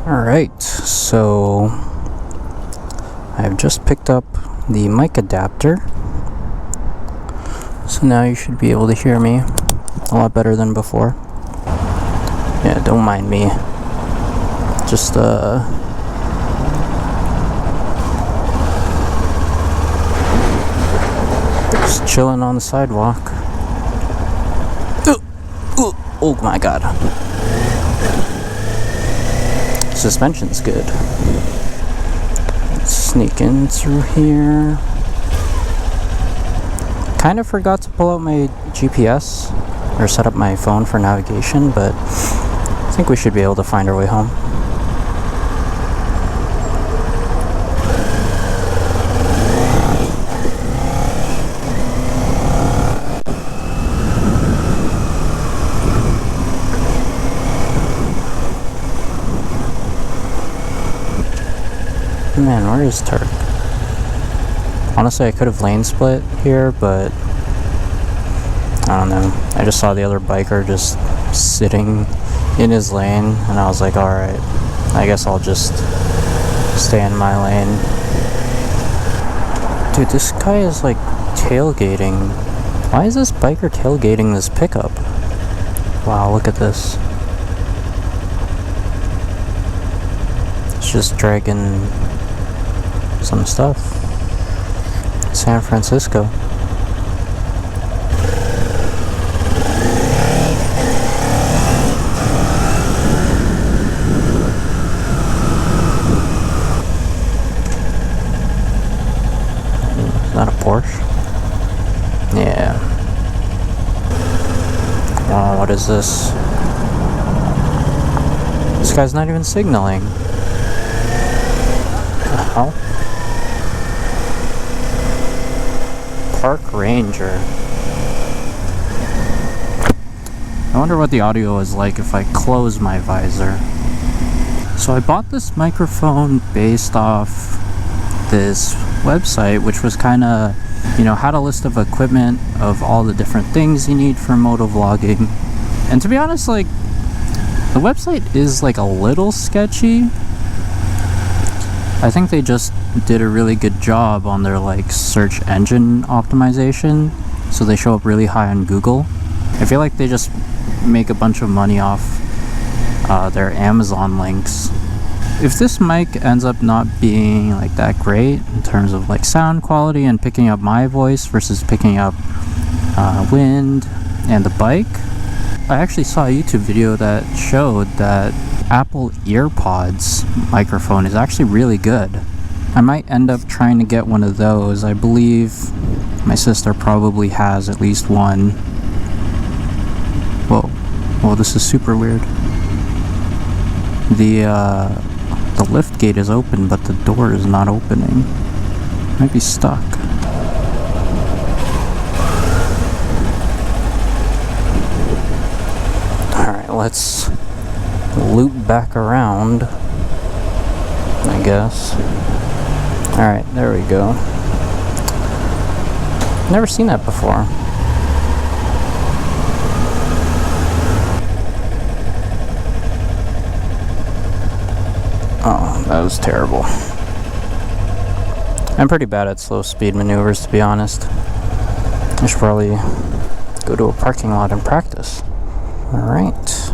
Alright, so I've just picked up the mic adapter, so now you should be able to hear me a lot better than before. Yeah, don't mind me. Just chilling on the sidewalk. Oh my god. Suspension's good. Let's sneak in through here. Kind of forgot to pull out my GPS or set up my phone for navigation, but I think we should be able to find our way home. Man, where is Turk? Honestly, I could have lane split here, but I don't know. I just saw the other biker just sitting in his lane, and I was like, alright, I guess I'll just stay in my lane. Dude, this guy is like tailgating. Why is this biker tailgating this pickup? Wow, look at this. It's just dragging some stuff. San Francisco. Is that a Porsche? Yeah. Oh, what is this? This guy's not even signaling. What the hell? Park Ranger. I wonder what the audio is like if I close my visor. So I bought this microphone based off this website, which was kind of, had a list of equipment of all the different things you need for motovlogging. And to be honest, like, the website is like a little sketchy. I think they just did a really good job on their like search engine optimization, so they show up really high on Google. I feel like they just make a bunch of money off their Amazon links. If this mic ends up not being like that great in terms of like sound quality and picking up my voice versus picking up wind and the bike, I actually saw a YouTube video that showed that Apple EarPods microphone is actually really good. I might end up trying to get one of those. I believe my sister probably has at least one. Whoa, this is super weird. The lift gate is open, but the door is not opening. Might be stuck. Alright, let's loop back around, I guess. Alright, there we go. Never seen that before. Oh, that was terrible. I'm pretty bad at slow speed maneuvers, to be honest. I should probably go to a parking lot and practice. Alright.